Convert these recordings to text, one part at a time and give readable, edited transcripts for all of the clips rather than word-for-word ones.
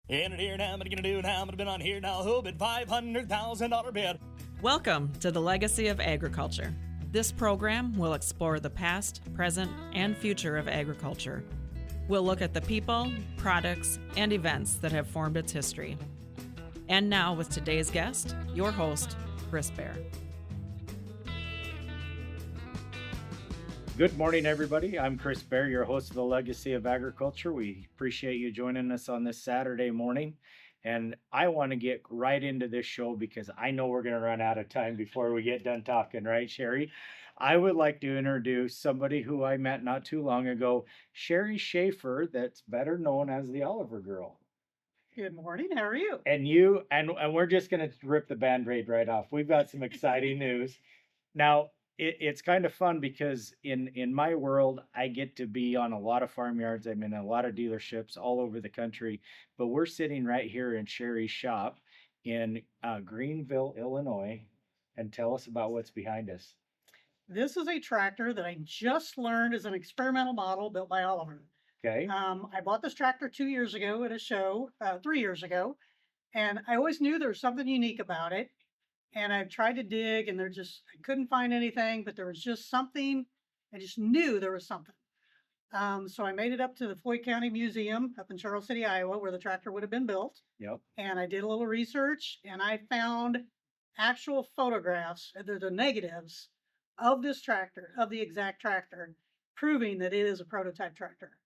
In it here now, what are you gonna do now? I'm gonna bid on here now. Who bid $500,000 bid? Welcome to the Legacy of Agriculture. This program will explore the past, present, and future of agriculture. We'll look at the people, products, and events that have formed its history. And now, with today's guest, your host, Chris Bair. Good morning, everybody. I'm Chris Bair, your host of the Legacy of Agriculture. We appreciate you joining us on this Saturday morning. And I want to get right into this show because I know we're going to run out of time before we get done talking, right, Sherry? I would like to introduce somebody who I met not too long ago, Sherry Schaefer, that's better known as the Oliver Girl. Good morning. How are you? And we're just going to rip the Band-Aid right off. We've got some exciting news. Now, it's kind of fun because in my world, I get to be on a lot of farmyards. I'm in a lot of dealerships all over the country, but we're sitting right here in Sherry's shop in Greenville, Illinois. And tell us about what's behind us. This is a tractor that I just learned is an experimental model built by Oliver. Okay. I bought this tractor 2 years ago at a show, 3 years ago, and I always knew there was something unique about it. And I've tried to dig, and I couldn't find anything, but there was just something. I just knew there was something. So I made it up to the Floyd County Museum up in Charles City, Iowa, where the tractor would have been built. Yep. And I did a little research, and I found actual photographs, the negatives of this tractor, of the exact tractor, proving that it is a prototype tractor.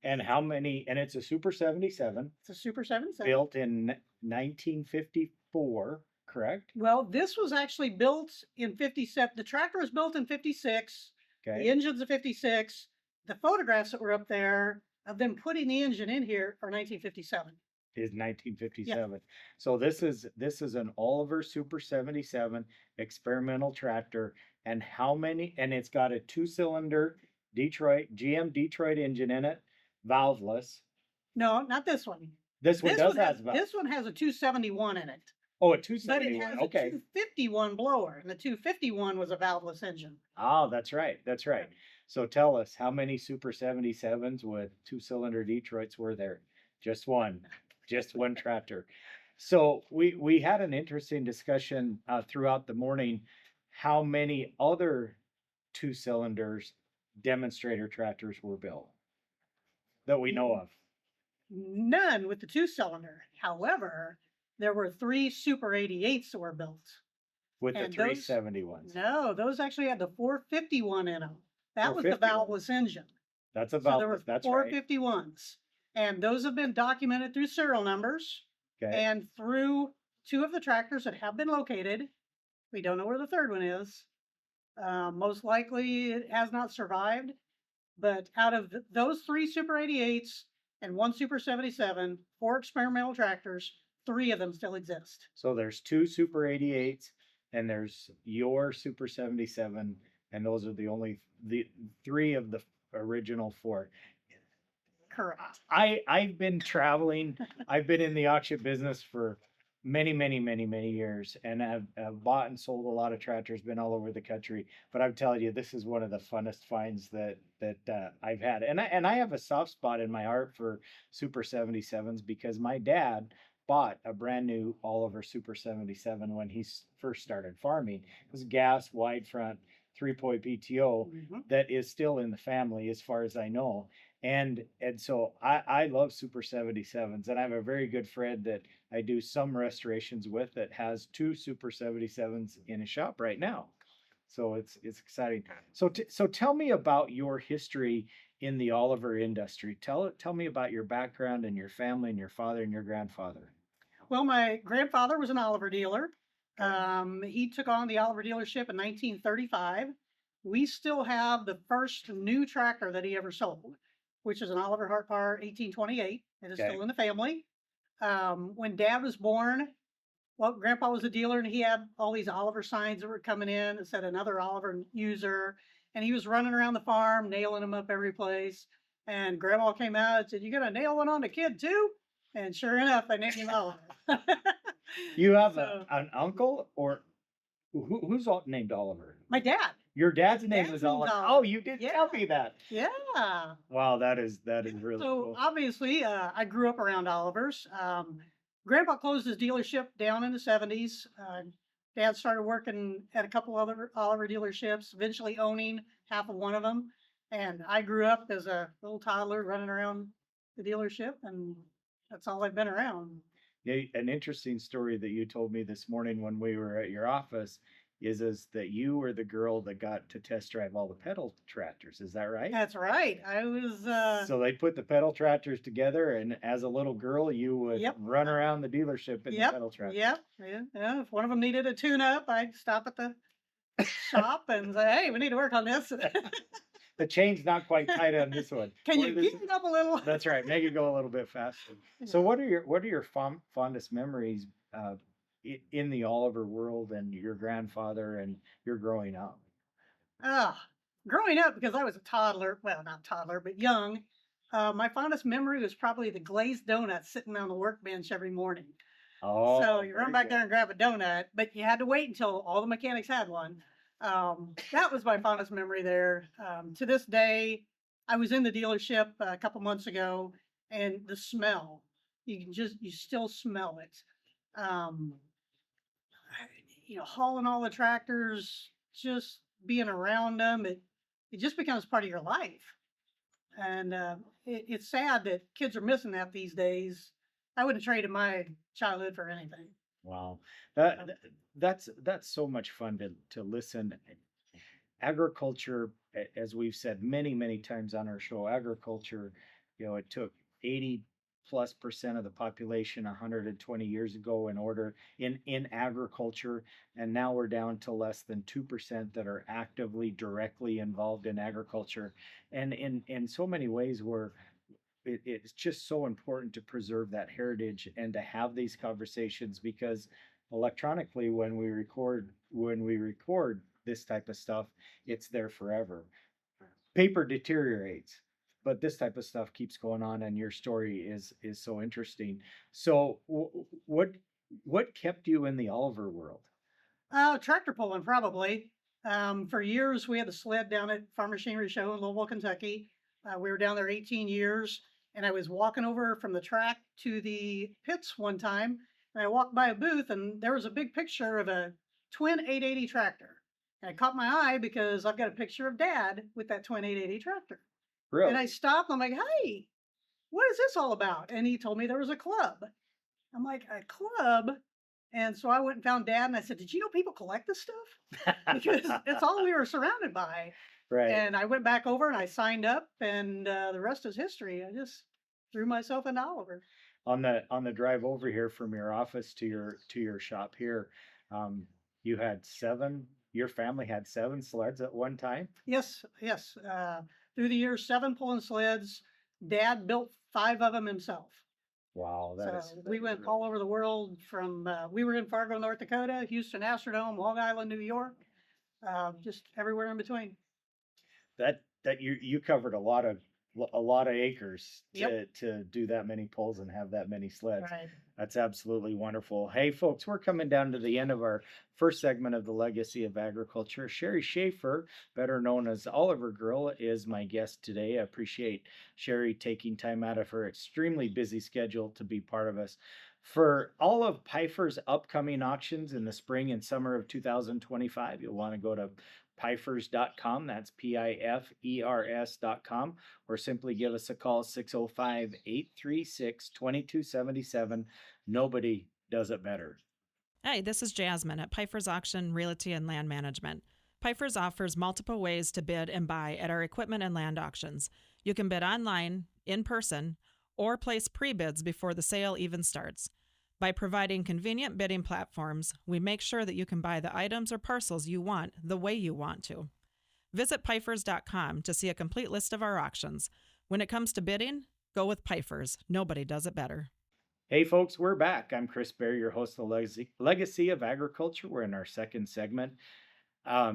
And how many? And it's a Super 77. It's a Super 77. Built in 1954. Correct? Well, this was actually built in 57. The tractor was built in 56. Okay. The engine's a 56. The photographs that were up there of them putting the engine in here are 1957. Is 1957. Yeah. So this is an Oliver Super 77 experimental tractor. And how many? And it's got a 2-cylinder GM Detroit engine in it, valveless. No, not this one. This one has valve. This one has a 271 in it. Oh, a 271. But it has a 251 blower, and the 251 was a valveless engine. Oh, that's right. That's right. So tell us, how many Super 77s with 2-cylinder Detroits were there? Just one. Just one tractor. So we had an interesting discussion throughout the morning. How many other 2-cylinders demonstrator tractors were built that we know of? None with the 2-cylinder. However, there were 3 Super 88s that were built. With the 371s? No, those actually had the 451 in them. That was the valveless engine. That's a valveless, so there were 451s. Right. And those have been documented through serial numbers. Okay. And through 2 of the tractors that have been located. We don't know where the third one is. Most likely it has not survived. But out of those 3 Super 88s and 1 Super 77, 4 experimental tractors, 3 of them still exist. So there's 2 Super 88s and there's your Super 77, and those are the 3 of the original 4. Correct. I've been traveling. I've been in the auction business for many years, and I've bought and sold a lot of tractors, been all over the country. But I'm telling you, this is one of the funnest finds that I've had. And I have a soft spot in my heart for Super 77s because my dad bought a brand new Oliver Super 77 when he first started farming. It was gas, wide front, 3-point PTO that is still in the family as far as I know. And so I love Super 77s, and I have a very good friend that I do some restorations with that has 2 Super 77s in his shop right now. So it's exciting. So tell me about your history in the Oliver industry. Tell me about your background and your family and your father and your grandfather. Well, my grandfather was an Oliver dealer. He took on the Oliver dealership in 1935. We still have the first new tractor that he ever sold, which is an Oliver Hart Par 1828. It is still in the family. When Dad was born, well, Grandpa was a dealer, and he had all these Oliver signs that were coming in that said another Oliver user, and he was running around the farm, nailing them up every place. And Grandma came out and said, "You gonna nail one on the kid too?" And sure enough, I named him Oliver. You have an uncle, or who's named Oliver? My dad. Your dad's name Dad's was name's Oliver. Oh, Oliver. you did Yeah. tell me that. Yeah. Wow, that is really So cool. obviously, I grew up around Oliver's. Grandpa closed his dealership down in the 70s. Dad started working at a couple other Oliver dealerships, eventually owning half of one of them. And I grew up as a little toddler running around the dealership, and that's all I've been around. Yeah, an interesting story that you told me this morning when we were at your office is that you were the girl that got to test drive all the pedal tractors. Is that right? That's right. I was, So they put the pedal tractors together, and as a little girl, you would yep, run around the dealership in the yep, pedal tractor. yep. Yeah. If one of them needed a tune up, I'd stop at the shop and say, hey, we need to work on this. The chain's not quite tight on this one. Can Or you this- gear it up a little? That's right. Make it go a little bit faster. So, what are your fondest memories in the Oliver world and your grandfather and your growing up? Ah, growing up, because I was a toddler, well, not toddler, but young, my fondest memory was probably the glazed donut sitting on the workbench every morning. Oh, So you very run back good. there and grab a donut, but you had to wait until all the mechanics had one. That was my fondest memory there. To this day, I was in the dealership a couple months ago, and the smell, you still smell it. Um, hauling all the tractors, just being around them, it just becomes part of your life. And it's sad that kids are missing that these days. I wouldn't have traded my childhood for anything. Wow, that that's so much fun to listen. Agriculture, as we've said many times on our show, agriculture, it took 80+% of the population 120 years ago in order in agriculture, and now we're down to less than 2% that are actively directly involved in agriculture, and in so many ways it's just so important to preserve that heritage and to have these conversations because electronically when we record this type of stuff, it's there forever. Paper deteriorates, but this type of stuff keeps going on, and your story is so interesting. So what kept you in the Oliver world? Tractor pulling, probably. For years, we had a sled down at Farm Machinery Show in Louisville, Kentucky. We were down there 18 years, and I was walking over from the track to the pits one time, and I walked by a booth, and there was a big picture of a twin 880 tractor. And it caught my eye because I've got a picture of Dad with that twin 880 tractor. Really? And I stopped, and I'm like, hey, what is this all about? And he told me there was a club. I'm like, a club? And so I went and found Dad, and I said, did you know people collect this stuff? Because it's all we were surrounded by. Right. And I went back over and I signed up, and the rest is history. I just threw myself into Oliver. On the drive over here from your office to your shop here, you had your family had 7 sleds at one time? Yes. Through the years, 7 pulling sleds. Dad built 5 of them himself. Wow, We went all over the world from, we were in Fargo, North Dakota, Houston Astrodome, Long Island, New York, just everywhere in between. That you covered a lot of acres Yep. to do that many pulls and have that many sleds. Right. That's absolutely wonderful. Hey, folks, we're coming down to the end of our first segment of the Legacy of Agriculture. Sherry Schaefer, better known as Oliver Girl, is my guest today. I appreciate Sherry taking time out of her extremely busy schedule to be part of us. For all of Pifer's upcoming auctions in the spring and summer of 2025, you'll want to go to pifers.com. That's PIFERS.com, or simply give us a call, 605-836-2277. Nobody does it better. Hi, this is Jasmine at Pifer's Auction Realty and Land Management. Pifer's offers multiple ways to bid and buy at our equipment and land auctions. You can bid online, in person, or place pre-bids before the sale even starts. By providing convenient bidding platforms, we make sure that you can buy the items or parcels you want the way you want to. Visit pifers.com to see a complete list of our auctions. When it comes to bidding, go with Pifers. Nobody does it better. Hey folks, we're back. I'm Chris Bair, your host of the Legacy of Agriculture. We're in our second segment.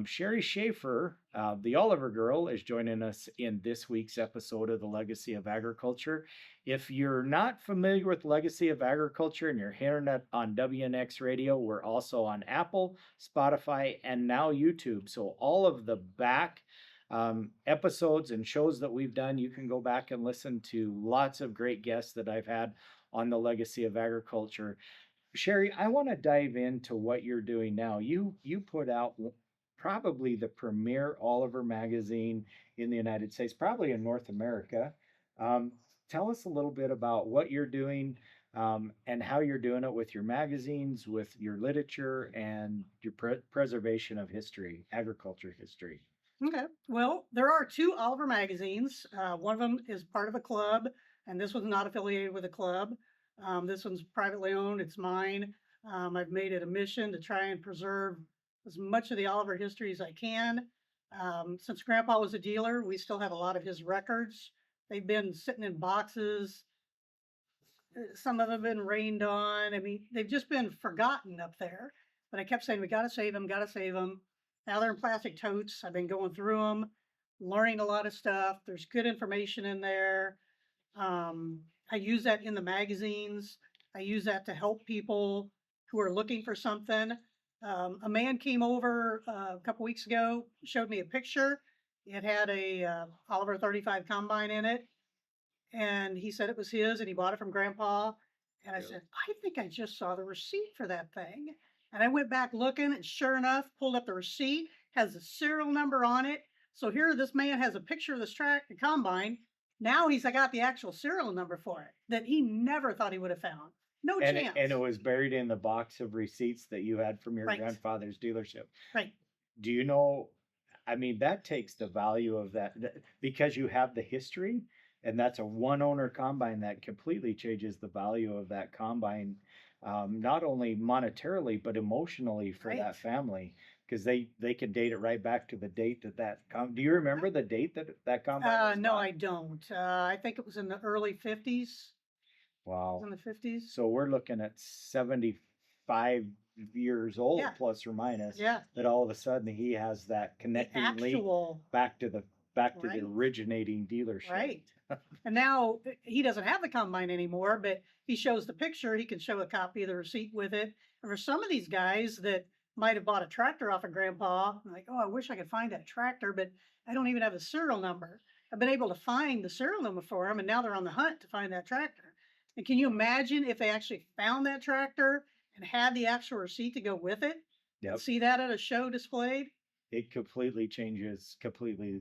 Sherry Schaefer, the Oliver Girl, is joining us in this week's episode of the Legacy of Agriculture. If you're not familiar with Legacy of Agriculture and you're hearing it on WNX Radio, we're also on Apple, Spotify, and now YouTube. So all of the back episodes and shows that we've done, you can go back and listen to lots of great guests that I've had on the Legacy of Agriculture. Sherry, I want to dive into what you're doing now. You put out probably the premier Oliver magazine in the United States, probably in North America. Um, Tell us a little bit about what you're doing, and how you're doing it with your magazines, with your literature, and your preservation of history, agriculture history. Okay. Well, there are two Oliver magazines. One of them is part of a club, and this one's not affiliated with a club. This one's privately owned. It's mine. I've made it a mission to try and preserve as much of the Oliver history as I can. Since Grandpa was a dealer, we still have a lot of his records. They've been sitting in boxes. Some of them have been rained on. I mean, they've just been forgotten up there. But I kept saying, we got to save them, got to save them. Now they're in plastic totes. I've been going through them, learning a lot of stuff. There's good information in there. I use that in the magazines. I use that to help people who are looking for something. A man came over a couple weeks ago, showed me a picture. It had a Oliver 35 combine in it, and he said it was his, and he bought it from Grandpa. And I Yep. said, I think I just saw the receipt for that thing. And I went back looking, and sure enough, pulled up the receipt, has the serial number on it. So here, this man has a picture of this tractor combine. Now he's got the actual serial number for it that he never thought he would have found. No And chance. and it was buried in the box of receipts that you had from your Right. grandfather's dealership. Right. Do you know? I mean, that takes the value of because you have the history, and that's a one owner combine that completely changes the value of that combine, not only monetarily but emotionally for Right. that family, because they can date it right back to the date do you remember the date that combine was No, bought? I don't. I think it was in the early 50s. It was Wow. in the 50s. So we're looking at 75 years old, Yeah. plus or minus, Yeah. that all of a sudden he has that The connecting link actual, back to the right. originating dealership. Right. And now he doesn't have the combine anymore, but he shows the picture. He can show a copy of the receipt with it. And for some of these guys that might have bought a tractor off of Grandpa, like, oh, I wish I could find that tractor, but I don't even have the serial number. I've been able to find the serial number for them, and now they're on the hunt to find that tractor. And can you imagine if they actually found that tractor and had the actual receipt to go with it? Yep. And see that at a show displayed? It completely changes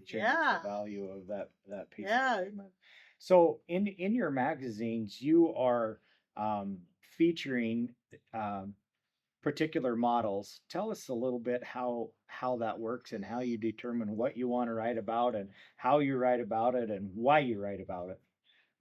Yeah. the value of that piece of Yeah. equipment. So in your magazines, you are featuring particular models. Tell us a little bit how that works and how you determine what you want to write about and how you write about it and why you write about it.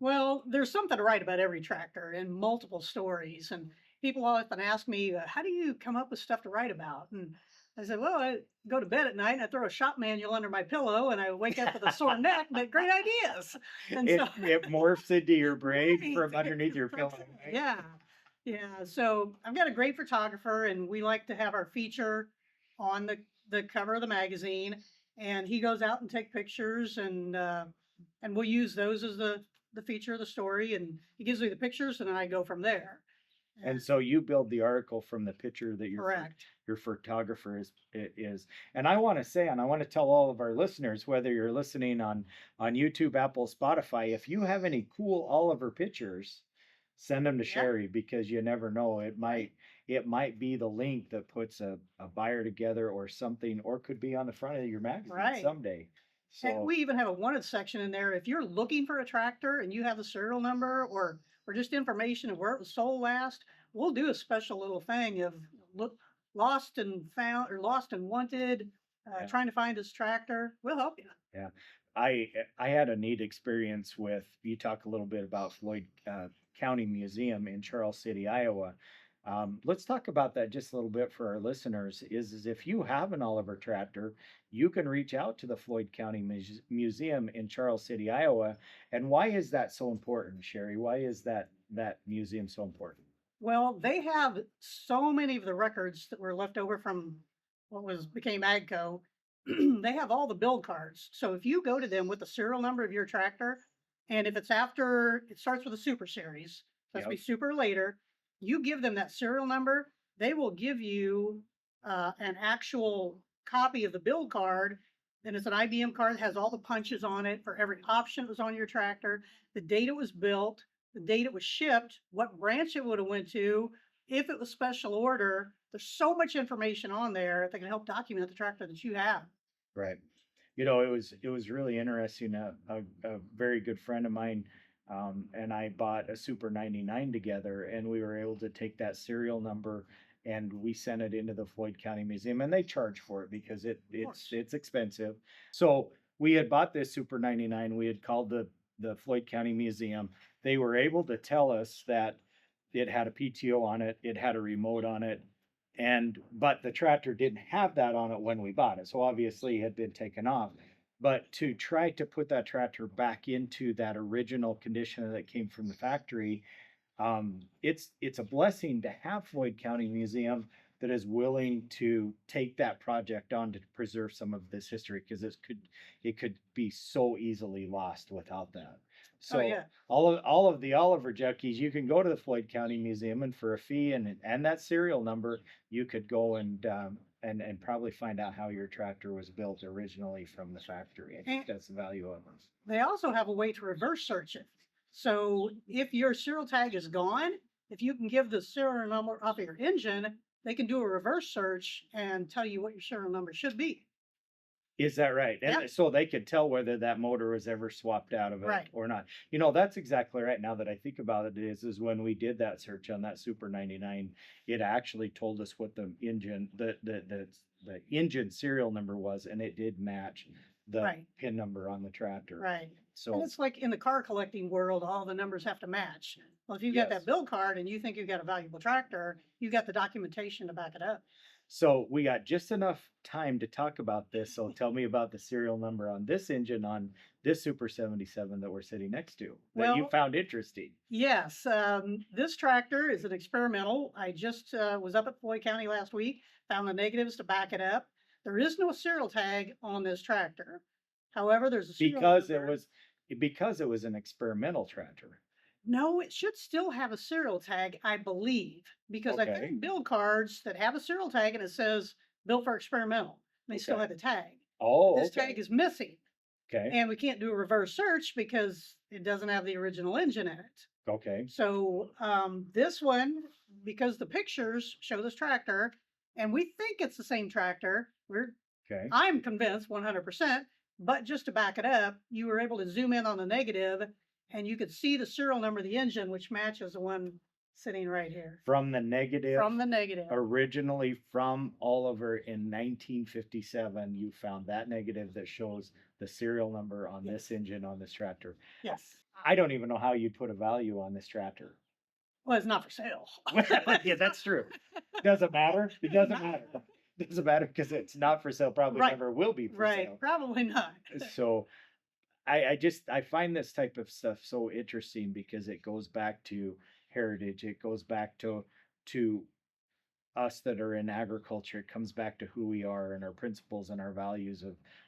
Well, there's something to write about every tractor and multiple stories. And people often ask me, how do you come up with stuff to write about? And I said, well, I go to bed at night and I throw a shop manual under my pillow and I wake up with a sore neck, but great ideas. And It so, it morphs into your brain Right. from underneath your pillow. Right? Yeah. Yeah. So I've got a great photographer, and we like to have our feature on the cover of the magazine. And he goes out and take pictures, and we'll use those as the feature of the story. And he gives me the pictures, and then I go from there. And so you build the article from the picture that Correct. your photographer is. And I want to say, and I want to tell all of our listeners, whether you're listening on YouTube, Apple, Spotify, if you have any cool Oliver pictures, send them to Yeah. Sherry, because you never know. It might be the link that puts a buyer together or something, or could be on the front of your magazine Right. someday. And So we even have a wanted section in there. If you're looking for a tractor and you have the serial number or just information of where it was sold last, we'll do a special little thing of lost and found or lost and wanted, Yeah. trying to find this tractor. We'll help you. yeah, I had a neat experience with, you talk a little bit about Floyd County Museum in Charles City, Iowa. Let's talk about that just a little bit for our listeners. Is if you have an Oliver tractor, you can reach out to the Floyd County Museum in Charles City, Iowa. And why is that so important, Sherry? Why is that museum so important? Well, they have so many of the records that were left over from became AGCO, they have all the build cards. So if you go to them with the serial number of your tractor, and if it's after it starts with a super series, that's be Yep. super later, you give them that serial number, they will give you an actual copy of the build card. And it's an IBM card that has all the punches on it for every option that was on your tractor, the date it was built, the date it was shipped, what branch it would have went to, if it was special order. There's so much information on there that can help document the tractor that you have. Right. It was really interesting. A very good friend of mine and I bought a Super 99 together, and we were able to take that serial number and we sent it into the Floyd County Museum, and they charge for it because it's expensive. So we had bought this Super 99. We had called the Floyd County Museum. They were able to tell us that it had a PTO on it, it had a remote on it, but the tractor didn't have that on it when we bought it, so obviously it had been taken off. But to try to put that tractor back into that original condition that came from the factory, it's a blessing to have Floyd County Museum that is willing to take that project on to preserve some of this history, because it could be so easily lost without that. So yeah. all of the Oliver junkies, you can go to the Floyd County Museum, and for a fee and that serial number, you could go and probably find out how your tractor was built originally from the factory. I think that's the value of it. They also have a way to reverse search it. So if your serial tag is gone, if you can give the serial number off of your engine, they can do a reverse search and tell you what your serial number should be. Is that right? And Yep. so they could tell whether that motor was ever swapped out of it Right. or not. That's exactly right. Now that I think about it, is when we did that search on that Super 99, it actually told us what the engine serial number was, and it did match the Right. pin number on the tractor. Right. And So it's like in the car collecting world, all the numbers have to match. Well, if you've got yes. that build card and you think you've got a valuable tractor, you've got the documentation to back it up. So we got just enough time to talk about this. So tell me about the serial number on this engine on this Super 77 that we're sitting next to that you Well, found interesting. yes, this tractor is an experimental. I just was up at Floyd County last week, found the negatives to back it up. There is no serial tag on this tractor. However, there's a serial Because it number. was an experimental tractor. No, it should still have a serial tag, I believe, because I've Okay. found build cards that have a serial tag and it says built for experimental. They still Okay. have the tag. Oh, This okay. tag is missing, Okay. and we can't do a reverse search because it doesn't have the original engine in it. Okay. So this one, because the pictures show this tractor, and we think it's the same tractor. Okay. I'm convinced 100%. But just to back it up, you were able to zoom in on the negative, and you could see the serial number of the engine, which matches the one sitting right here. From the negative, From the negative. originally from Oliver in 1957, you found that negative that shows the serial number on this engine on this tractor. Yes. I don't even know how you'd put a value on this tractor. Well, it's not for sale. Yeah, that's true. Doesn't matter. It doesn't matter. Doesn't matter because it's not for sale. Probably Right. never will be for Right. sale. Probably not. So I find this type of stuff so interesting because it goes back to heritage. It goes back to us that are in agriculture. It comes back to who we are and our principles and our values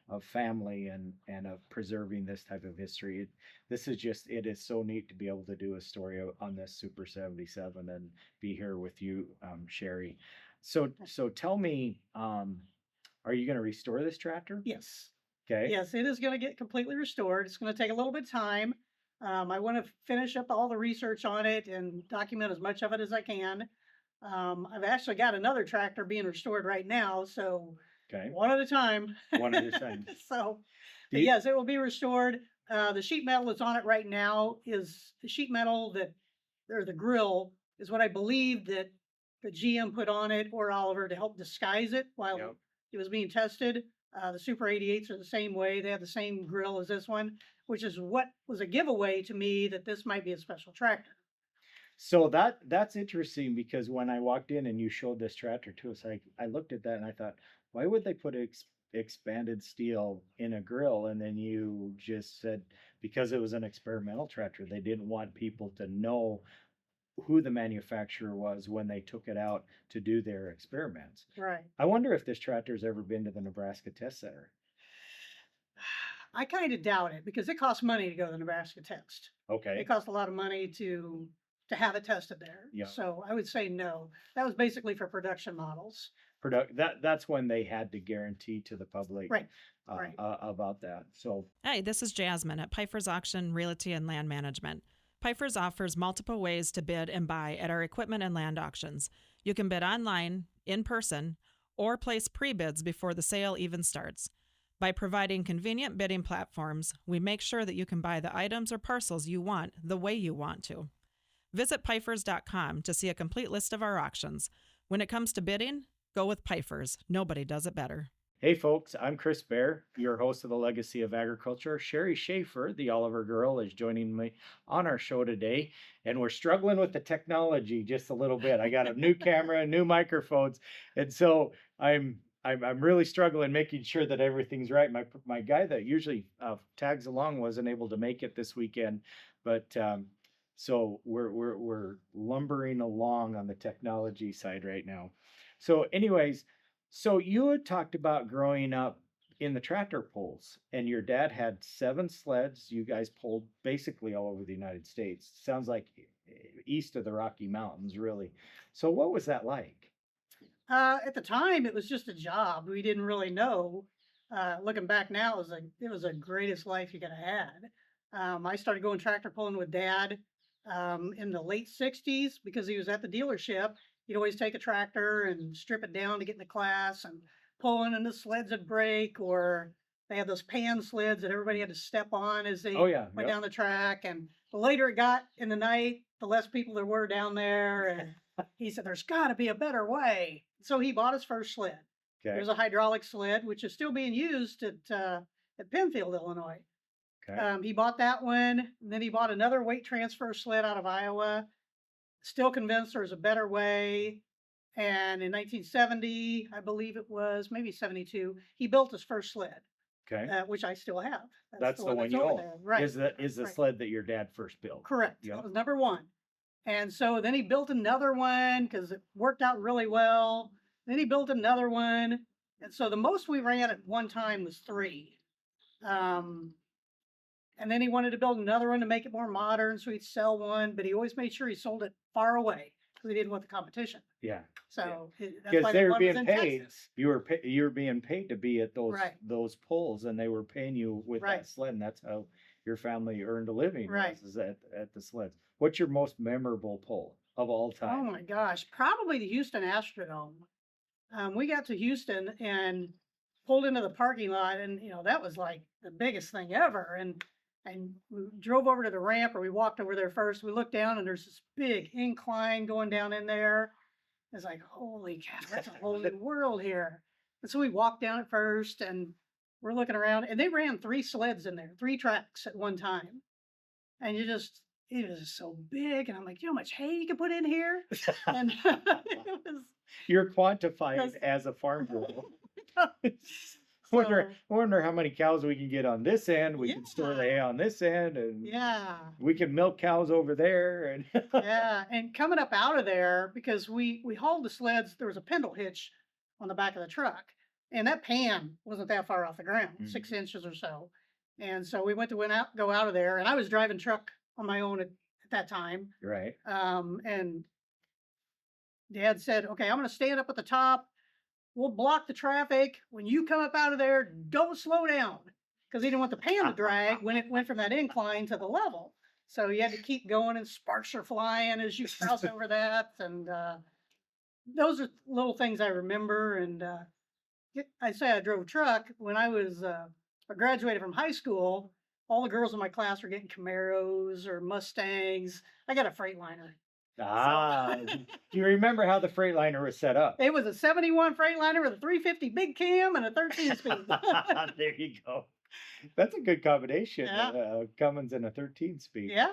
of family and of preserving this type of history. It is so neat to be able to do a story on this Super 77 and be here with you, Sherry. So tell me, are you going to restore this tractor? Yes. Okay. Yes, it is going to get completely restored. It's going to take a little bit of time. I want to finish up all the research on it and document as much of it as I can. I've actually got another tractor being restored right now, so Okay. one at a time. One at a time. So, Do but you- yes, it will be restored. The sheet metal that's on it right now is the sheet metal or the grill is what I believe that the GM put on it or Oliver to help disguise it while Yep. it was being tested. The Super 88s are the same way. They have the same grill as this one, which is what was a giveaway to me that this might be a special tractor. So that's interesting because when I walked in and you showed this tractor to us, I looked at that and I thought, why would they put expanded steel in a grill? And then you just said because it was an experimental tractor, they didn't want people to know who the manufacturer was when they took it out to do their experiments. Right. I wonder if this tractor's ever been to the Nebraska Test Center. I kind of doubt it because it costs money to go to the Nebraska test. Okay. It costs a lot of money to have it tested there. Yeah. So I would say no. That was basically for production models. That's when they had to guarantee to the public Right. Right. about that. So Hi, this is Jasmine at Pfeiffer's Auction Realty and Land Management. Pfeiffer's offers multiple ways to bid and buy at our equipment and land auctions. You can bid online, in person, or place pre-bids before the sale even starts. By providing convenient bidding platforms, we make sure that you can buy the items or parcels you want the way you want to. Visit Pfeiffer's.com to see a complete list of our auctions. When it comes to bidding, go with Pfeiffer's. Nobody does it better. hey folks, I'm Chris Bair, your host of the Legacy of Agriculture. Sherry Schaefer, the Oliver girl, is joining me on our show today, and we're struggling with the technology just a little bit. I got a new camera, new microphones, and so I'm really struggling making sure that everything's right. My guy that usually tags along wasn't able to make it this weekend, but so we're lumbering along on the technology side right now. So anyways, so you had talked about growing up in the tractor pulls, and your dad had 7 sleds. You guys pulled basically all over the United States. Sounds like east of the Rocky Mountains, really. So what was that like? At the time, it was just a job. We didn't really know. Looking back now, it was the greatest life you could have had. I started going tractor pulling with Dad in the late 60s because he was at the dealership. He'd always take a tractor and strip it down to get in the class and pulling, and the sleds would break, or they had those pan sleds that everybody had to step on as they went down the track. And the later it got in the night, the less people there were down there. And he said, there's got to be a better way. So he bought his first sled. Okay. It was a hydraulic sled, which is still being used at Penfield, Illinois. Okay. He bought that one, and then he bought another weight transfer sled out of Iowa. Still convinced there was a better way. And in 1970, I believe it was, maybe 72, he built his first sled, Okay. Which I still have. That's the one you over own. there. Right. Is the right. sled that your dad first built? Correct. Yep. That was number one. And so then he built another one because it worked out really well. Then he built another one. And so the most we ran at one time was 3. And then he wanted to build another one to make it more modern. So he'd sell one, but he always made sure he sold it far away because he didn't want the competition. Yeah. So that's Because why they the were one was being in paid. Texas. You were being paid to be at Right. those pulls, and they were paying you with Right. that sled, and that's how your family earned a living. Right. Is at the sleds. What's your most memorable pull of all Oh time? my gosh, probably the Houston Astrodome. We got to Houston and pulled into the parking lot, and that was like the biggest thing ever. And we drove over to the ramp, or we walked over there first. We looked down, and there's this big incline going down in there. It's like, holy cow, that's a whole new world here. And so we walked down at first, and we're looking around, and they ran 3 sleds in there, 3 tracks at one time. And it was just so big. And I'm like, you know how much hay you can put in here? And it was. You're quantified Yes. as a farm girl. So, Wonder how many cows we can get on this end. We can store the hay on this end, and yeah. we can milk cows over there. And Yeah. And coming up out of there, because we hauled the sleds, there was a pendle hitch on the back of the truck. And that pan wasn't that far off the ground, 6 inches or so. And so we went to go out of there, and I was driving truck on my own at that time. right. And Dad said, okay, I'm going to stand up at the top. We'll block the traffic. When you come up out of there, don't slow down. Because he didn't want the pan to drag when it went from that incline to the level. So you had to keep going, and sparks are flying as you cross over that. And those are little things I remember. And I say I drove truck. When I graduated from high school, all the girls in my class were getting Camaros or Mustangs. I got a Freightliner. Do you remember how the Freightliner was set up? It was a 71 Freightliner with a 350 big cam and a 13 speed. There you go. That's a good combination. Yeah. Cummins and a 13 speed. Yeah.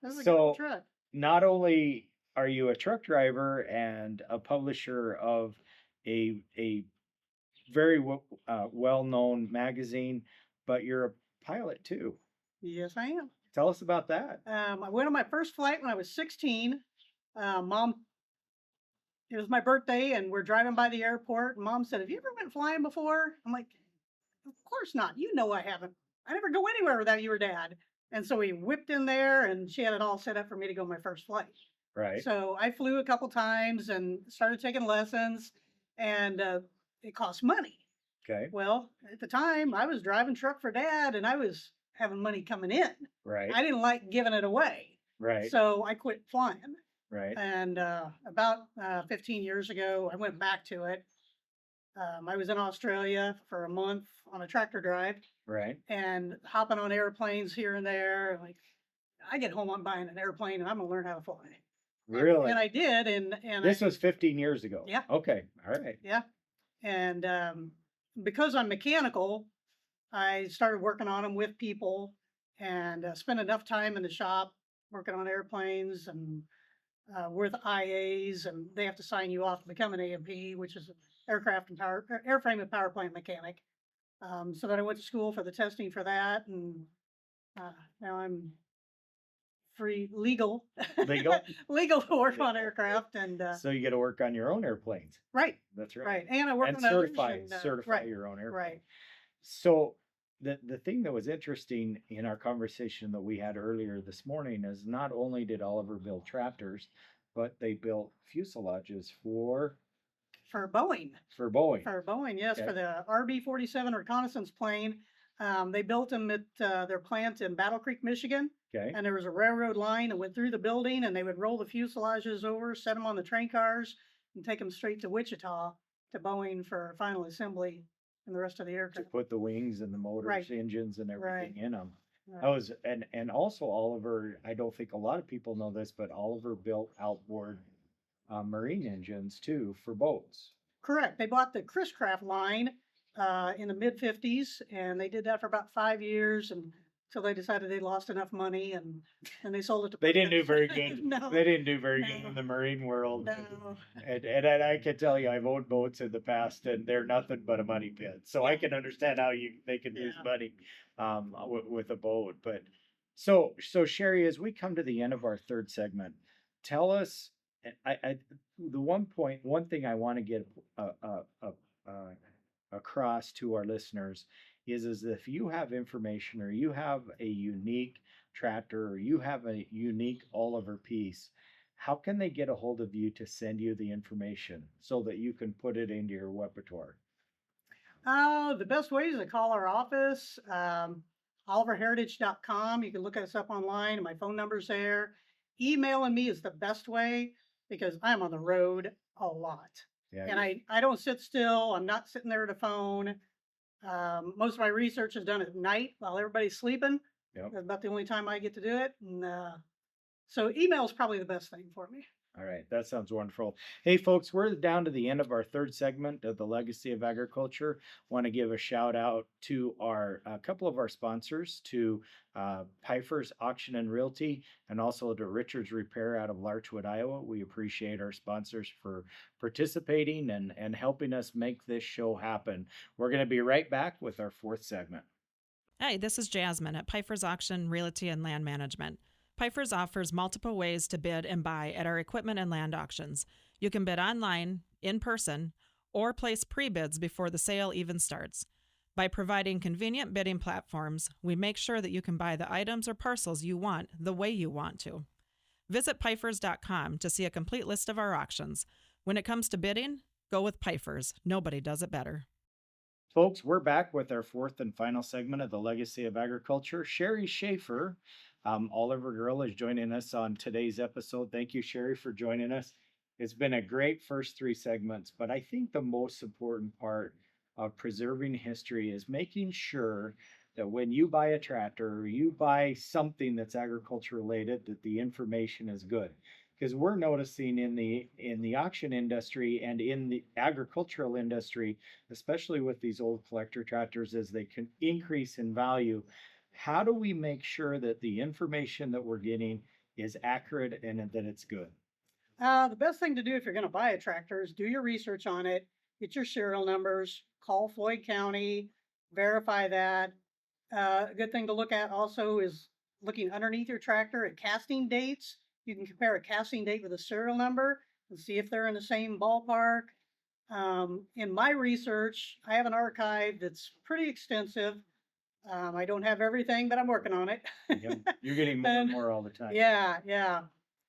That's a So- good truck. Not only are you a truck driver and a publisher of a very well-known magazine, but you're a pilot too. Yes, I am. Tell us about that. I went on my first flight when I was 16. Mom, it was my birthday and we're driving by the airport. And Mom said, "Have you ever went flying before?" I'm like, "Of course not. You know I haven't. I never go anywhere without you or Dad." And so we whipped in there and she had it all set up for me to go my first flight. Right. So I flew a couple times and started taking lessons, and it cost money. Okay. Well, at the time, I was driving truck for Dad, and I was having money coming in. Right. I didn't like giving it away, Right. so I quit flying. Right. And about 15 years ago, I went back to it. I was in Australia for a month on a tractor drive Right. and hopping on airplanes here and there. Like, I get home, I'm buying an airplane, and I'm gonna learn how to fly. Really? And I did, and This was 15 years ago. Yeah. Okay. All right. yeah, and because I'm mechanical, I started working on them with people, and spent enough time in the shop working on airplanes and with IAs, and they have to sign you off to become an A&P, which is airframe and power plant mechanic. So that I went to school for the testing for that, and now I'm legal Legal. legal to work on aircraft, and So you get to work on your own airplanes. right, That's right. right, and I work And on others, certify and, certify your own airplane. right. So the thing that was interesting in our conversation that we had earlier this morning is not only did Oliver build tractors, but they built fuselages For Boeing. Boeing. For Boeing, yes, Okay. for the RB-47 reconnaissance plane. They built them at their plant in Battle Creek, Michigan, Okay. and there was a railroad line that went through the building, and they would roll the fuselages over, set them on the train cars, and take them straight to Wichita to Boeing for final assembly and the rest of the To aircraft. put the wings and the motors, Right. engines, and everything in them. That Right. was and also Oliver. I don't think a lot of people know this, but Oliver built outboard marine engines too for boats. Correct. They bought the Chris Craft line in the mid 50s, and they did that for about 5 years, and until they decided they lost enough money, and they sold it to. They didn't do very good. No, They didn't do very good No. in the marine world. no. And I can tell you, I've owned boats in the past, and they're nothing but a money pit. So I can understand how they can lose Yeah. money with a boat. But so Sherry, as we come to the end of our third segment, tell us. The one thing I want to get across to our listeners is if you have information or you have a unique tractor or you have a unique Oliver piece, how can they get a hold of you to send you the information so that you can put it into your repertoire? The best way is to call our office, oliverheritage.com. You can look us up online, and my phone number's there. Emailing me is the best way because I'm on the road a lot. Yeah. And I don't sit still. I'm not sitting there at a phone. Most of my research is done at night while everybody's sleeping. Yep. That's about the only time I get to do it. And so email is probably the best thing for me. All right, that sounds wonderful. Hey, folks, we're down to the end of our third segment of the Legacy of Agriculture. Want to give a shout out to a couple of our sponsors, to Pfeiffer's Auction and Realty, and also to Richard's Repair out of Larchwood, Iowa. We appreciate our sponsors for participating and helping us make this show happen. We're going to be right back with our fourth segment. Hi, this is Jasmine at Pfeiffer's Auction, Realty, and Land Management. Pfeiffer's offers multiple ways to bid and buy at our equipment and land auctions. You can bid online, in person, or place pre-bids before the sale even starts. By providing convenient bidding platforms, we make sure that you can buy the items or parcels you want the way you want to. Visit Pfeiffers.com to see a complete list of our auctions. When it comes to bidding, go with Pfeiffer's. Nobody does it better. Folks, we're back with our fourth and final segment of the Legacy of Agriculture. Sherry Schaefer, Oliver Girl, is joining us on today's episode. Thank you, Sherry, for joining us. It's been a great first three segments, but I think the most important part of preserving history is making sure that when you buy a tractor or you buy something that's agriculture related, that the information is good. Because we're noticing in the auction industry and in the agricultural industry, especially with these old collector tractors, as they can increase in value, how do we make sure that the information that we're getting is accurate and that it's good? The best thing to do if you're going to buy a tractor is do your research on it, get your serial numbers, call Floyd County, verify that. A good thing to look at also is looking underneath your tractor at casting dates You can compare a casting date with a serial number and see if they're in the same ballpark. In my research, I have an archive that's pretty extensive. I don't have everything, but I'm working on it. Yeah, you're getting more and And more all the time. yeah, yeah.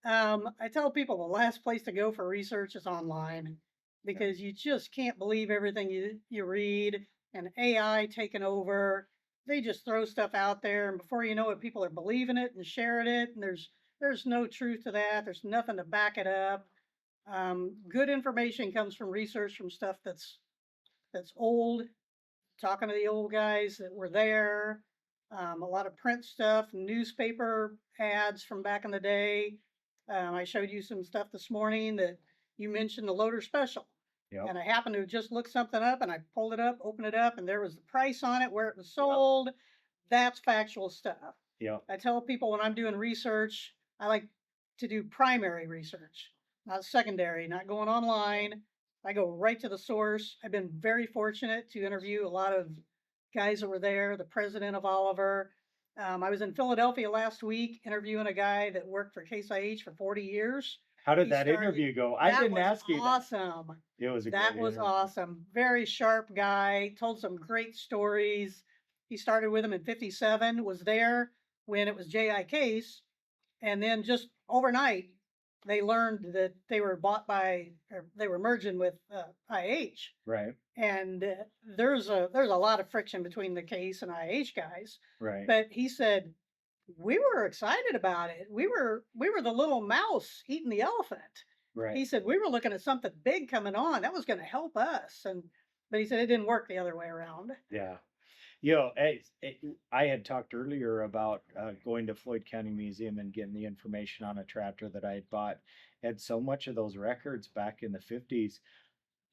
I tell people the last place to go for research is online because you just can't believe everything you read, and AI taking over. They just throw stuff out there, and before you know it, people are believing it and sharing it, and there's no truth to that. There's nothing to back it up. Good information comes from research from stuff that's old, talking to the old guys that were there. A lot of print stuff, newspaper ads from back in the day. I showed you some stuff this morning that you mentioned the loader special. Yep. And I happened to just look something up, and I pulled it up, opened it up, and there was the price on it, where it was sold. That's factual stuff. Yeah. I tell people when I'm doing research, I like to do primary research, not secondary, not going online. I go right to the source. I've been very fortunate to interview a lot of guys that were there, the president of Oliver. I was in Philadelphia last week interviewing a guy that worked for Case IH for 40 years. How did He that started- interview go? I That didn't was ask you that. awesome. It was a That great was interview. awesome. Very sharp guy, told some great stories. He started with him in 57, was there when it was J.I. Case, and then just overnight, they learned that they were bought by, or they were merging with IH. Right, And there's a lot of friction between the Case and IH guys. right. But he said, we were excited about it. We were the little mouse eating the elephant. Right. He said we were looking at something big coming on that was going to help us, but he said it didn't work the other way around. Yeah. I had talked earlier about going to Floyd County Museum and getting the information on a tractor that I had bought. And so much of those records back in the 50s,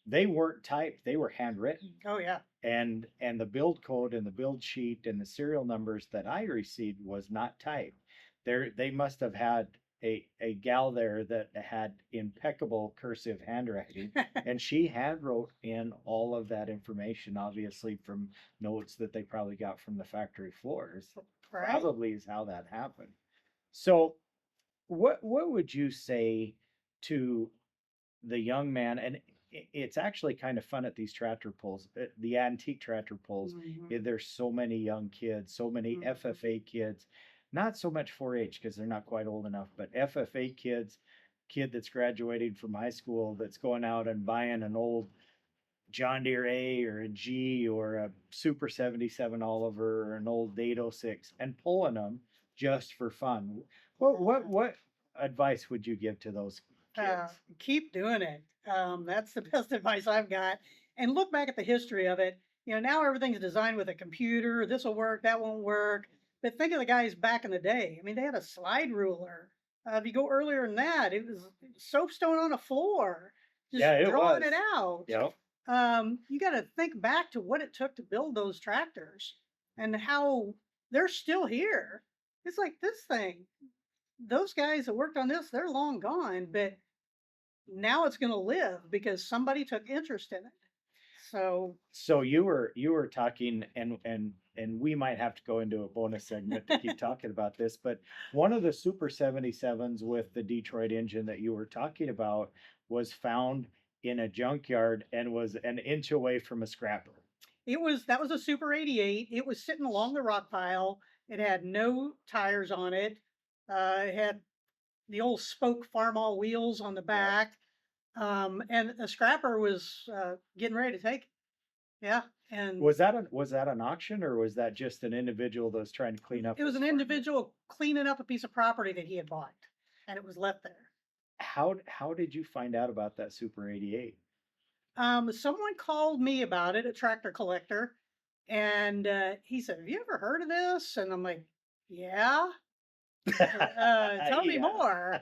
they weren't typed, they were handwritten. Oh yeah. And the build code and the build sheet and the serial numbers that I received was not typed. They must have had a gal there that had impeccable cursive handwriting, and she hand wrote in all of that information, obviously from notes that they probably got from the factory floors. Right. Probably is how that happened. So what would you say to the young man? And it's actually kind of fun at these tractor pulls, the antique tractor pulls. Mhm. There's so many young kids, so many Mhm. FFA kids, not so much 4-H because they're not quite old enough, but FFA kids, kid that's graduating from high school that's going out and buying an old John Deere A or a G or a Super 77 Oliver or an old 806 and pulling them just for fun. What advice would you give to those kids? Keep doing it. That's the best advice I've got. And look back at the history of it. Now everything's designed with a computer. This will work, that won't work. But think of the guys back in the day. I mean, they had a slide ruler. If you go earlier than that, it was soapstone on a floor, just Yeah, it drawing was. it out. Yep. You got to think back to what it took to build those tractors and how they're still here. It's like this thing. Those guys that worked on this, they're long gone, but now it's going to live because somebody took interest in it. So you were talking, and we might have to go into a bonus segment to keep talking about this, but one of the Super 77s with the Detroit engine that you were talking about was found in a junkyard and was an inch away from a scrapper. that was a Super 88. It was sitting along the rock pile. It had no tires on it. It had the old spoke Farmall wheels on the back. And a scrapper was getting ready to take it. Yeah. And Was that an auction, or was that just an individual that was trying to clean up? it was his an farm? individual cleaning up a piece of property that he had bought, and it was left there. How did you find out about that Super 88? Someone called me about it, a tractor collector, and he said, "Have you ever heard of this?" And I'm like, "Yeah." Tell me Yeah. more.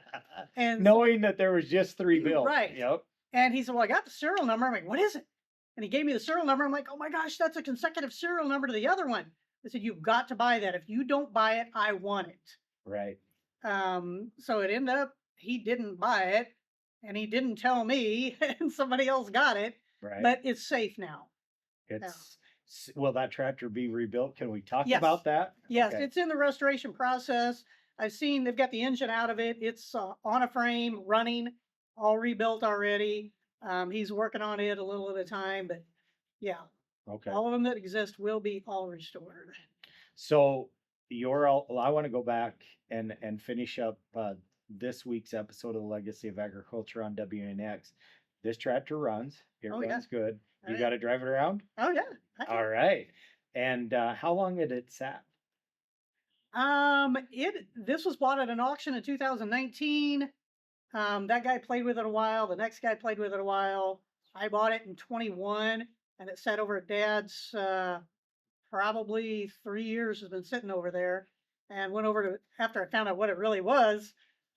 And Knowing that there was just 3 built. Right. Yep. And he said, "Well, I got the serial number." I'm like, "What is it?" And he gave me the serial number. I'm like, "Oh my gosh, that's a consecutive serial number to the other one." I said, "You've got to buy that. If you don't buy it, I want it." Right. So it ended up he didn't buy it, and he didn't tell me, and somebody else got it. Right. But it's safe now. Will that tractor be rebuilt? Can we talk Yes. about that? Yes, Okay. it's in the restoration process. I've seen they've got the engine out of it. It's on a frame, running, all rebuilt already. He's working on it a little at a time, but yeah, Okay. all of them that exist will be all restored. So you're all, well, I want to go back and finish up this week's episode of the Legacy of Agriculture on WNX. This tractor runs. It Oh, yeah. runs good. All You right. got to drive it around? Oh yeah. I can. All right. And how long had it sat? This was bought at an auction in 2019. That guy played with it a while. The next guy played with it a while. I bought it in 21, and it sat over at Dad's. Probably 3 years has been sitting over there, and went over to after I found out what it really was.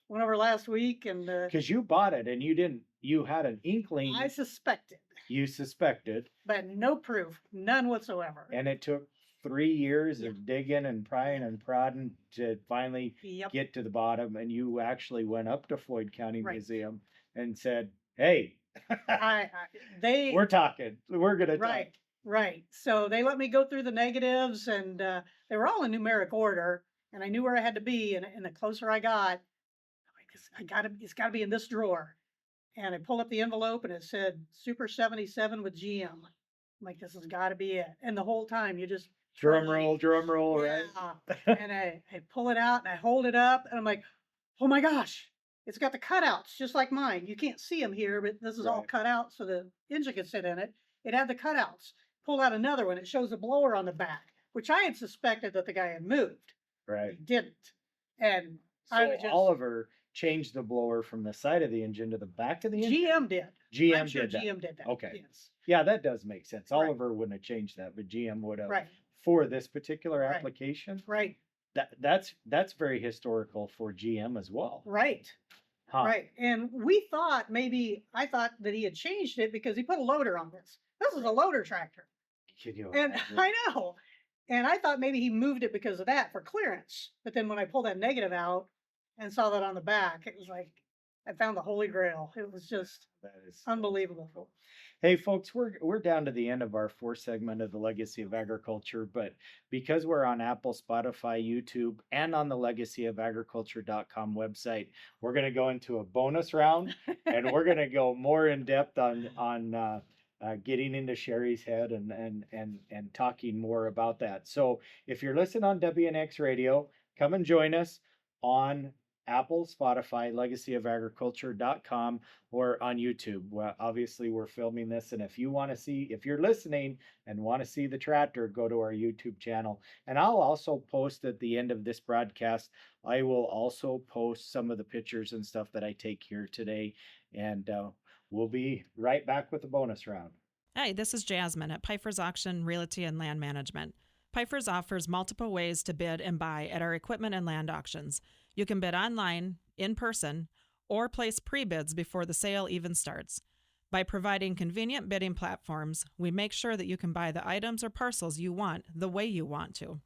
Went over last week, and Because you bought it and you didn't, you had an inkling, I suspected, you suspected, but no proof, none whatsoever. and it took 3 years Yeah. of digging and prying and prodding to finally Yep. get to the bottom. And you actually went up to Floyd County Right. Museum and said, "Hey, They we're talking. We're gonna right, talk." right. So they let me go through the negatives, and they were all in numeric order, and I knew where I had to be. And the closer I got, I'm like, it's got to be in this drawer. And I pulled up the envelope, and it said Super 77 with GM. I'm like, this has got to be it. And the whole time, you just Drum roll, right? Yeah. And I pull it out and I hold it up, and I'm like, oh my gosh, it's got the cutouts just like mine. You can't see them here, but this is all Right. cut out so the engine could sit in it. It had the cutouts. Pull out another one. It shows a blower on the back, which I had suspected that the guy had moved. Right. He didn't. And I So was just, Oliver changed the blower from the side of the engine to the back of the engine. GM did. GM I'm sure did that. GM did that. Okay. Yes. Yeah, that does make sense. Right. Oliver wouldn't have changed that, but GM would have. Right. For this particular Right. application. Right. That's very historical for GM as well. Right. Huh. Right. And I thought that he had changed it because he put a loader on this. This is a loader tractor. Can you And imagine? I know. And I thought maybe he moved it because of that for clearance. But then when I pulled that negative out and saw that on the back, it was like I found the Holy Grail. It was just That is unbelievable. Hey folks, we're down to the end of our fourth segment of the Legacy of Agriculture, but because we're on Apple, Spotify, YouTube, and on the legacyofagriculture.com website, we're going to go into a bonus round, and we're going to go more in depth on getting into Sherry's head and talking more about that. So if you're listening on WNX Radio, come and join us on Apple, Spotify, legacyofagriculture.com, or on YouTube. Well, obviously we're filming this, and if you're listening and want to see the tractor, go to our YouTube channel. And I'll also post at the end of this broadcast, I will also post some of the pictures and stuff that I take here today, and we'll be right back with the bonus round. Hey, this is Jasmine at Pfeiffer's Auction, Realty and Land Management. Pfeiffer's offers multiple ways to bid and buy at our equipment and land auctions. You can bid online, in person, or place pre-bids before the sale even starts. By providing convenient bidding platforms, we make sure that you can buy the items or parcels you want the way you want to.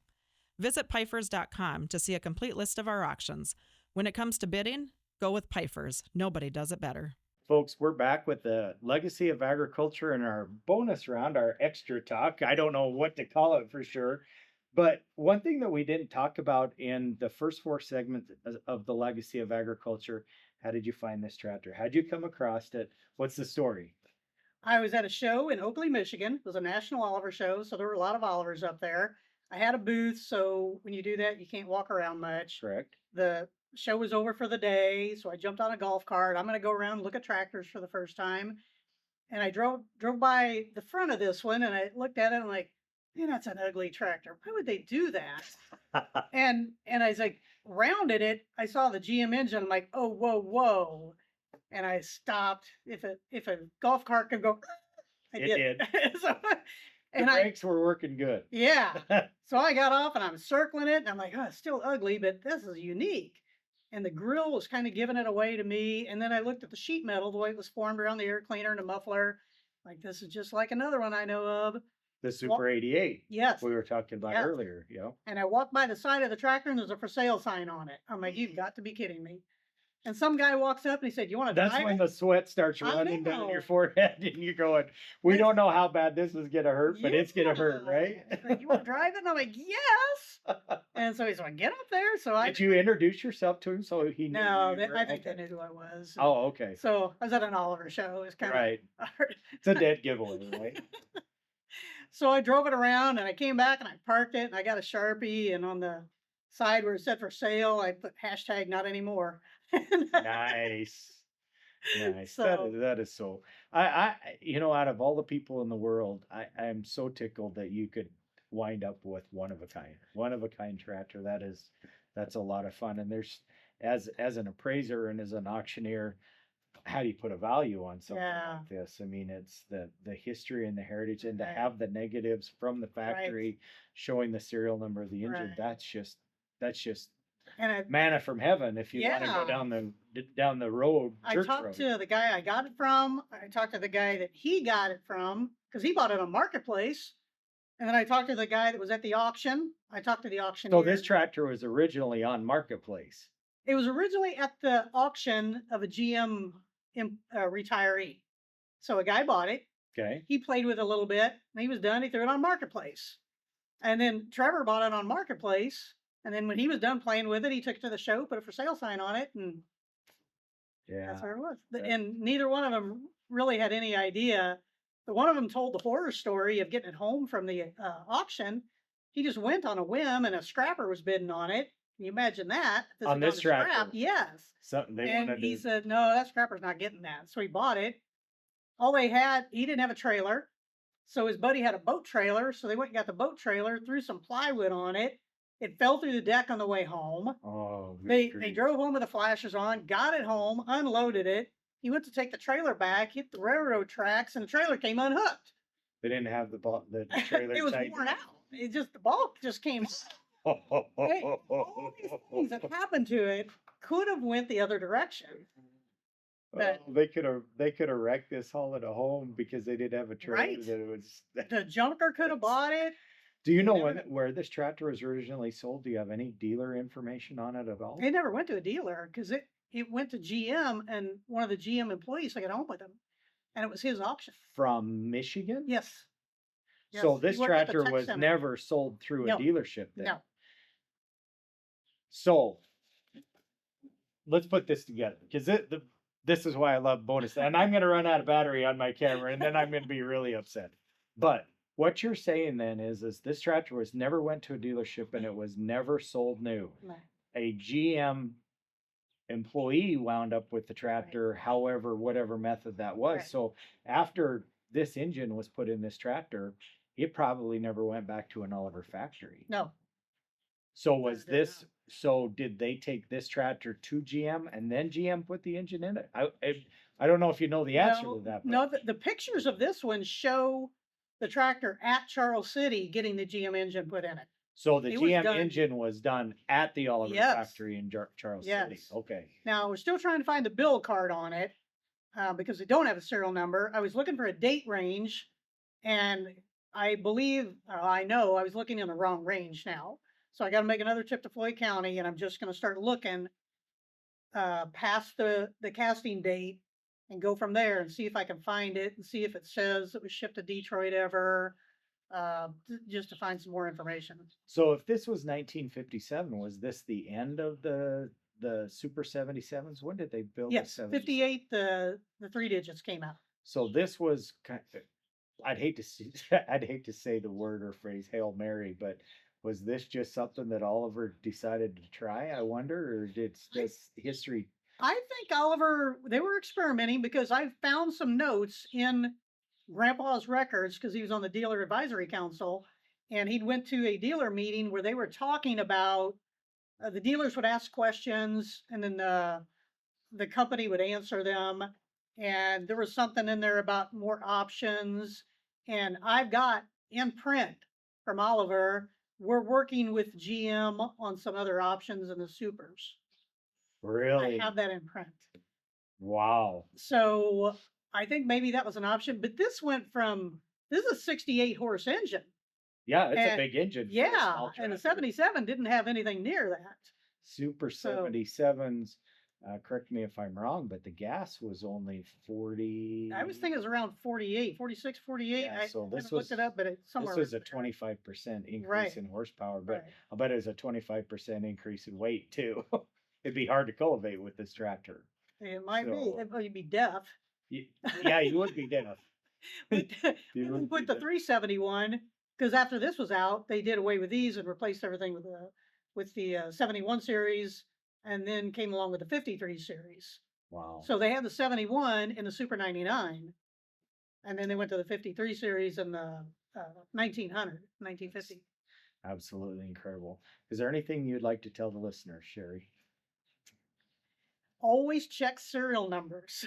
Visit Pfeiffer's.com to see a complete list of our auctions. When it comes to bidding, go with Pfeiffer's. Nobody does it better. Folks, we're back with the Legacy of Agriculture and our bonus round, our extra talk. I don't know what to call it for sure. But one thing that we didn't talk about in the first four segments of the Legacy of Agriculture, how did you find this tractor? How'd you come across it? What's the story? I was at a show in Oakley, Michigan. It was a National Oliver show, so there were a lot of Olivers up there. I had a booth, so when you do that, you can't walk around much. Correct. The show was over for the day, so I jumped on a golf cart. I'm going to go around and look at tractors for the first time. And I drove by the front of this one, and I looked at it, and I'm like, man, that's an ugly tractor. Why would they do that? And I like rounded it. I saw the GM engine. I'm like, oh, whoa. And I stopped. If a golf cart can go, I It did. So, The brakes were working good. yeah. So I got off and I'm circling it, and I'm like, oh, it's still ugly, but this is unique. And the grill was kind of giving it away to me. And then I looked at the sheet metal, the way it was formed around the air cleaner and the muffler. Like, this is just like another one I know of. The Super 88. Yes. We were talking about Yes. earlier, you know. And I walked by the side of the tractor, and there's a for sale sign on it. I'm like, you've got to be kidding me. And some guy walks up and he said, "You want to drive That's when it?" the sweat starts I running down your know. forehead and you're going, we don't know how bad this is going to hurt, but it's going to hurt, right? He's like, "You want to drive it?" And I'm like, "Yes." And so he's like, "Get up there." So I Did you introduce yourself to him so he knew? no, who you were? I think Okay. they knew who I was. Oh, okay. So I was at an Oliver show. It was kind Right. of It's a dead giveaway, right? So I drove it around and I came back and I parked it and I got a Sharpie, and on the side where it said for sale, I put hashtag not anymore. Nice. Nice. So That is so. I out of all the people in the world, I am so tickled that you could wind up with one of a kind tractor. That's a lot of fun. And there's as an appraiser and as an auctioneer, how do you put a value on something yeah, like this? I mean, it's the history and the heritage, and to right, have the negatives from the right, factory showing the serial number of the engine, right. that's just And manna from heaven if you want to go yeah, down the road, I church talked road. to the guy I got it from. I talked to the guy that he got it from because he bought it on Marketplace. And then I talked to the guy that was at the auction. I talked to the So auctioneer. this tractor was originally on Marketplace. It was originally at the auction of a GM retiree. So a guy bought it. Okay. He played with it a little bit. And he was done. He threw it on Marketplace. And then Trevor bought it on Marketplace. And then when he was done playing with it, he took it to the show, put a for sale sign on it, and Yeah. that's where it was. That- And neither one of them really had any idea. The one of them told the horror story of getting it home from the auction. He just went on a whim, and a scrapper was bidding on it. Can you imagine that? If On had this gone to scrap, tractor. yes. Something they And wanted he to. said, "No, that scrapper's not getting that." So he bought it. All they had, he didn't have a trailer. So his buddy had a boat trailer. So they went and got the boat trailer, threw some plywood on it. It fell through the deck on the way home. Oh, good They grief. drove home with the flashers on, got it home, unloaded it. He went to take the trailer back, hit the railroad tracks, and the trailer came unhooked. They didn't have the trailer It was tight. worn out. It just the bulk just came. Hey, all these things that happened to it could have went the other direction. But Oh, they could have wrecked this haul at a home because they didn't have a trailer. right, That it was. the junker could have bought it. Do you know Never- where this tractor was originally sold? Do you have any dealer information on it at all? It never went to a dealer because it went to GM, and one of the GM employees took it home with him, and it was his auction. From Michigan? Yes. So Yes, this he worked at the tractor tech was center. never sold through a No, dealership then. no. So let's put this together because this is why I love bonus. And I'm going to run out of battery on my camera and then I'm going to be really upset. But what you're saying then is this tractor was never went to a dealership and it was never sold new. No. A GM employee wound up with the tractor, however, whatever method that was. Right. So after this engine was put in this tractor, it probably never went back to an Oliver factory. No. So was did this, so did they take this tractor to GM and then GM put the engine in it? I don't know if you know the answer to that. No, the pictures of this one show the tractor at Charles City getting the GM engine put in it. So the it was GM done- engine was done at the Oliver Yes. factory in Charles City. Yes. Okay. Now, we're still trying to find the bill card on it because they don't have a serial number. I was looking for a date range, and I know I was looking in the wrong range now. So I got to make another trip to Floyd County, and I'm just going to start looking past the casting date and go from there and see if I can find it and see if it says it was shipped to Detroit ever, just to find some more information. So if this was 1957, was this the end of the Super 77s? When did they build Yes, the 70s? 58, the 3 digits came out. So this was kind of, I'd hate to say the word or phrase Hail Mary, but was this just something that Oliver decided to try, I wonder, or did this history? I think Oliver, they were experimenting because I found some notes in Grandpa's records because he was on the dealer advisory council, and he'd went to a dealer meeting where they were talking about the dealers would ask questions and then the company would answer them. And there was something in there about more options. And I've got in print from Oliver, we're working with GM on some other options in the supers. Really? I have that in print. Wow. So I think maybe that was an option, but this is a 68 horse engine. Yeah, it's a And- big engine. for a Yeah. small And the tractor. 77 didn't have anything near that. Super So- 77s. correct me if I'm wrong, but the gas was only 40. I was thinking it was around 48, 46, 48. Yeah, I so this haven't looked it up, but it's somewhere. This was a 25% increase Right. in horsepower, but Right. I bet it was a 25% increase in weight too. It'd be hard to cultivate with this tractor. It might So- be. Well, you'd be deaf. Yeah, you would be deaf. But You we would put be the deaf. 371 because after this was out, they did away with these and replaced everything with the 71 series, and then came along with the 53 series. Wow. So they had the 71 in the Super 99, and then they went to the 53 series and the 1950. Absolutely incredible. Is there anything you'd like to tell the listeners, Sherry? Always check serial numbers.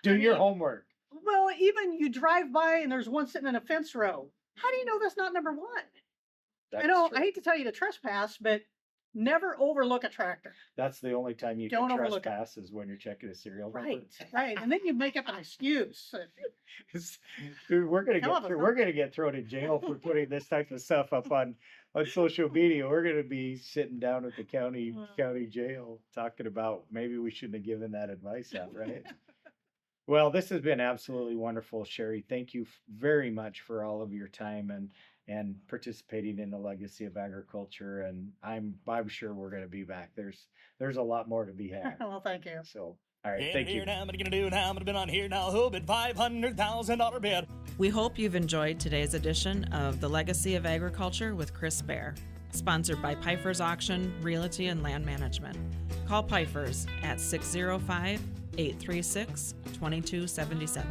Do I your mean- homework. Well, even you drive by and there's one sitting in a fence row. How do you know that's not number one? That's I true. hate to tell you to trespass, but never overlook a tractor. That's the only time you Don't can overlook it. trespass is when you're checking a serial number. Right, right. And then you make up an excuse. Dude, we're gonna Come on, we're gonna get thrown in jail for putting this type of stuff up on social media. We're gonna be sitting down at the county jail talking about maybe we shouldn't have given that advice out, right? Well, this has been absolutely wonderful, Sherry. Thank you very much for all of your time and participating in the legacy of agriculture. And I'm sure we're gonna be back. There's a lot more to be had. Well, thank you. So, all right, Yeah, thank you. here now, I'm gonna do now. I'm gonna been on here now. Who bid $500,000 bid? We hope you've enjoyed today's edition of The Legacy of Agriculture with Chris Bair, sponsored by Pfeiffer's Auction, Realty, and Land Management. Call Pfeiffer's at 605-836-2277.